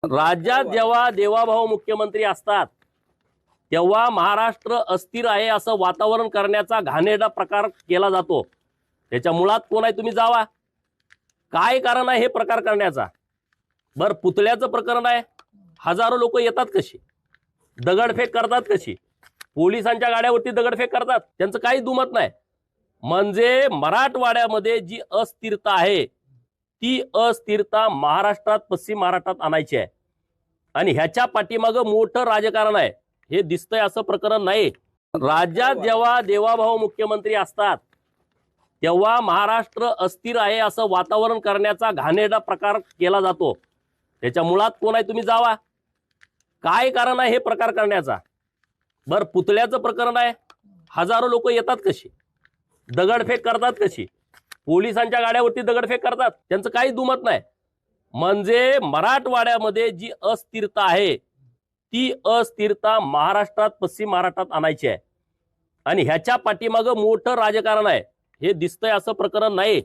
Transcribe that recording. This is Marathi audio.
राज्यात जेव्हा देवाभाऊ मुख्यमंत्री असतात तेव्हा महाराष्ट्र अस्थिर आहे असं वातावरण करण्याचा घाणेरडा प्रकार केला जातो। त्याच्या मुळात कोण आहे तुम्ही जावा, काय कारण आहे हे प्रकार करण्याचा? बर पुतळ्याचं प्रकरण आहे, हजारो लोक येतात कशी, दगडफेक करतात कशी, पोलिसांच्या गाड्यावरती दगडफेक करतात, त्यांचं काही दुमत नाही। म्हणजे मराठवाड्यामध्ये जी अस्थिरता आहे ती अस्थिरता महाराष्ट्रात, पश्चिम महाराष्ट्रात आणायची आहे आणि ह्याच्या पाठीमागं मोठं राजकारण आहे, हे दिसतंय असं प्रकरण नाही। राज्यात जेव्हा देवाभाऊ मुख्यमंत्री असतात तेव्हा महाराष्ट्र अस्थिर आहे असं वातावरण करण्याचा घाणेरडा प्रकार केला जातो। त्याच्या मुळात कोण आहे तुम्ही जावा, काय कारण आहे हे प्रकार करण्याचा? बर पुतळ्याचं प्रकरण आहे, हजारो लोक येतात कशी, दगडफेक करतात कशी, पोलिसांच्या गाड्यावरती दगडफेक करतात, त्यांचं काही दुमत नाही। म्हणजे मराठवाड्यामध्ये जी अस्थिरता आहे ती अस्थिरता महाराष्ट्रात, पश्चिम महाराष्ट्रात आणायची आहे आणि ह्याच्या पाठीमागं मोठं राजकारण आहे, हे दिसतंय असं प्रकरण नाही।